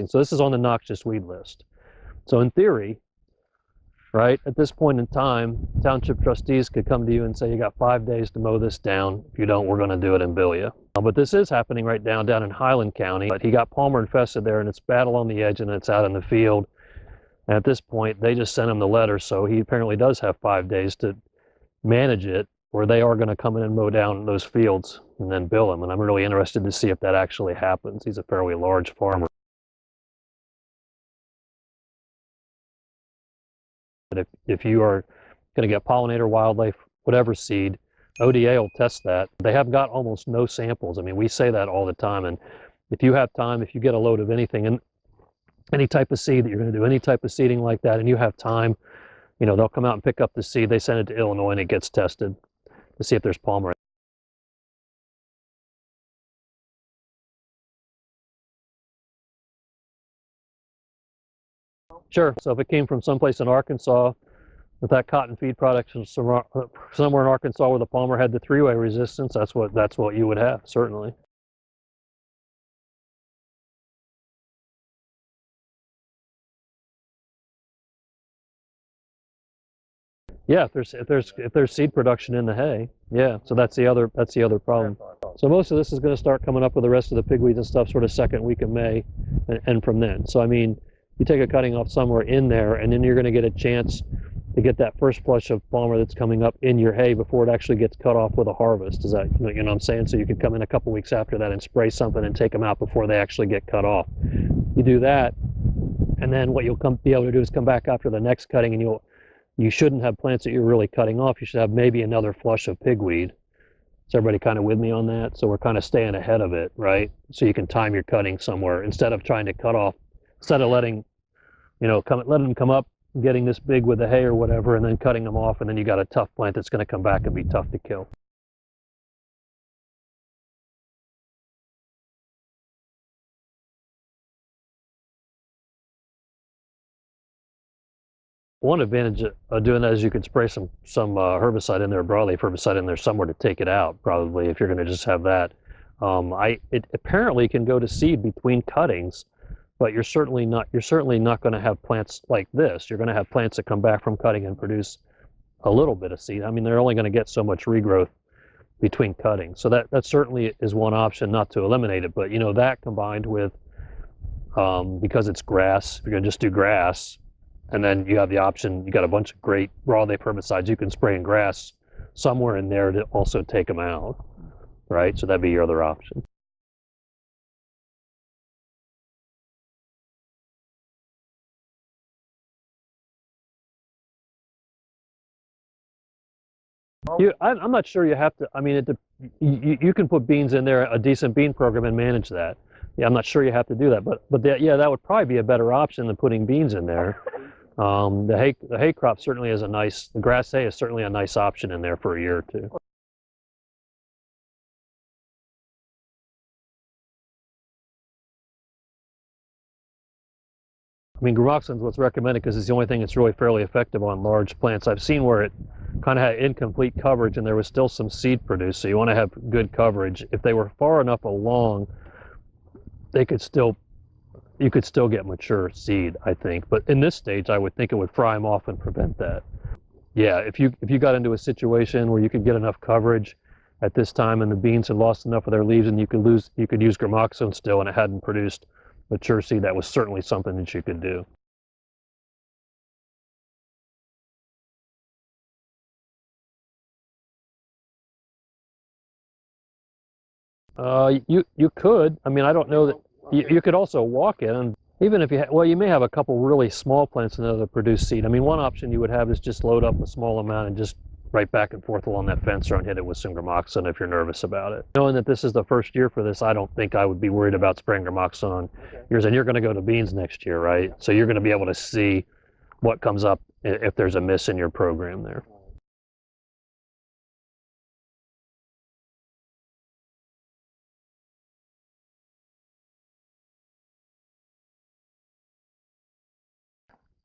So this is on the noxious weed list. So in theory, right, at this point in time, township trustees could come to you and say, you got 5 days to mow this down. If you don't, we're going to do it and bill you. But this is happening right down in Highland County. But he got Palmer infested there, and it's bad along the edge, and it's out in the field. And at this point, they just sent him the letter, so he apparently does have 5 days to manage it, or they are going to come in and mow down those fields and then bill him. And I'm really interested to see if that actually happens. He's a fairly large farmer. But if you are going to get pollinator, wildlife, whatever seed, ODA will test that. They have got almost no samples. I mean, we say that all the time. And if you have time, if you get a load of anything, and any type of seed that you're going to do, any type of seeding like that, and you have time, you know, they'll come out and pick up the seed. They send it to Illinois, and it gets tested to see if there's Palmer. Sure. So if it came from someplace in Arkansas, with that cotton feed product somewhere in Arkansas where the Palmer had the three-way resistance, that's what you would have, certainly. Yeah, if there's seed production in the hay, yeah. So that's the other problem. So most of this is going to start coming up with the rest of the pigweeds and stuff sort of second week of May, and from then. So I mean, you take a cutting off somewhere in there, and then you're going to get a chance to get that first flush of Palmer that's coming up in your hay before it actually gets cut off with a harvest. Is that, you know what I'm saying? So you could come in a couple weeks after that and spray something and take them out before they actually get cut off. You do that, and then what you'll be able to do is come back after the next cutting, and you shouldn't have plants that you're really cutting off. You should have maybe another flush of pigweed. Is everybody kind of with me on that? So we're kind of staying ahead of it, right? So you can time your cutting somewhere instead of trying to cut off, instead of letting them come up, getting this big with the hay or whatever, and then cutting them off, and then you got a tough plant that's going to come back and be tough to kill. One advantage of doing that is you could spray some herbicide in there, broadleaf herbicide in there somewhere to take it out, probably, if you're going to just have that. It apparently can go to seed between cuttings, but you're certainly not going to have plants like this. You're going to have plants that come back from cutting and produce a little bit of seed. I mean, they're only going to get so much regrowth between cuttings. So that certainly is one option, not to eliminate it, but you know, that combined with because it's grass, if you're going to just do grass, and then you have the option, you got a bunch of great broadleaf herbicides you can spray in grass somewhere in there to also take them out, right? So that'd be your other option. I'm not sure you have to. I mean, you can put beans in there, a decent bean program, and manage that. Yeah, I'm not sure you have to do that, but yeah, that would probably be a better option than putting beans in there. The hay crop certainly is the grass hay is certainly a nice option in there for a year or two. I mean, Gramoxone is what's recommended because it's the only thing that's really fairly effective on large plants. I've seen where it kind of had incomplete coverage and there was still some seed produced, so you want to have good coverage. If they were far enough along, you could still get mature seed, I think. But in this stage, I would think it would fry them off and prevent that. Yeah, if you got into a situation where you could get enough coverage at this time and the beans had lost enough of their leaves and you could use Gramoxone still and it hadn't produced mature seed, that was certainly something that you could do. You could. I mean, I don't know that you could also walk it, and even if you may have a couple really small plants in there that produce seed. I mean, one option you would have is just load up a small amount and just right back and forth along that fence and hit it with some Gramoxone if you're nervous about it. Knowing that this is the first year for this, I don't think I would be worried about spraying Gramoxone on yours. And you're going to go to beans next year, right? So you're going to be able to see what comes up if there's a miss in your program there.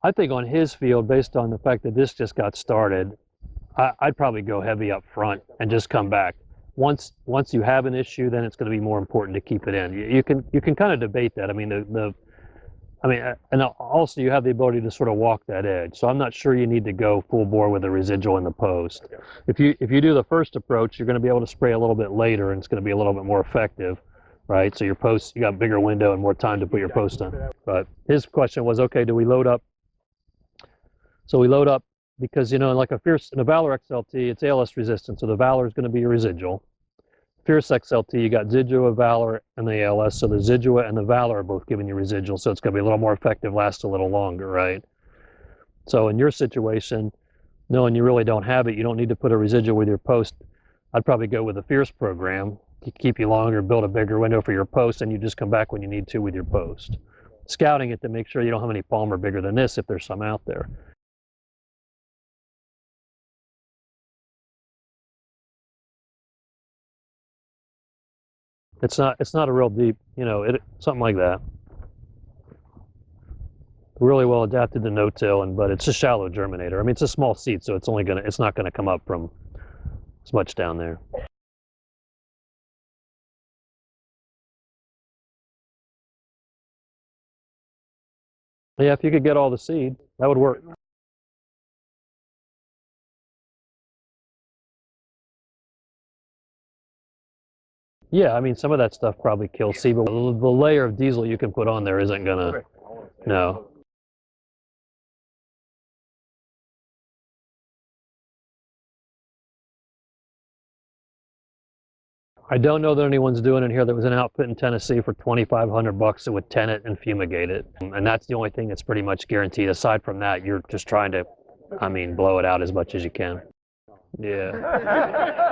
I think on his field, based on the fact that this just got started, I'd probably go heavy up front and just come back. Once you have an issue, then it's going to be more important to keep it in. You can kind of debate that. I mean, I mean, and also you have the ability to sort of walk that edge. So I'm not sure you need to go full bore with a residual in the post. Okay. If you do the first approach, you're going to be able to spray a little bit later, and it's going to be a little bit more effective, right? So your post, you got a bigger window and more time to put your post on. But his question was, okay, do we load up? So we load up because, you know, like a Valor XLT, it's ALS resistant, so the Valor is going to be a residual. Fierce XLT, you got Zidua, Valor, and the ALS, so the Zidua and the Valor are both giving you residual, so it's going to be a little more effective, last a little longer, right? So in your situation, knowing you really don't have it, you don't need to put a residual with your post. I'd probably go with the Fierce program to keep you longer, build a bigger window for your post, and you just come back when you need to with your post. Scouting it to make sure you don't have any Palmer bigger than this if there's some out there. It's not a real deep, you know, something like that. Really well adapted to no-till, but it's a shallow germinator. I mean, it's a small seed, so it's not gonna come up from as much down there. Yeah, if you could get all the seed, that would work. Yeah, I mean, some of that stuff probably kills seed, but the layer of diesel you can put on there isn't gonna, no. I don't know that anyone's doing it here. There was an outfit in Tennessee for $2,500 that would tent it and fumigate it. And that's the only thing that's pretty much guaranteed. Aside from that, you're just trying to, I mean, blow it out as much as you can. Yeah.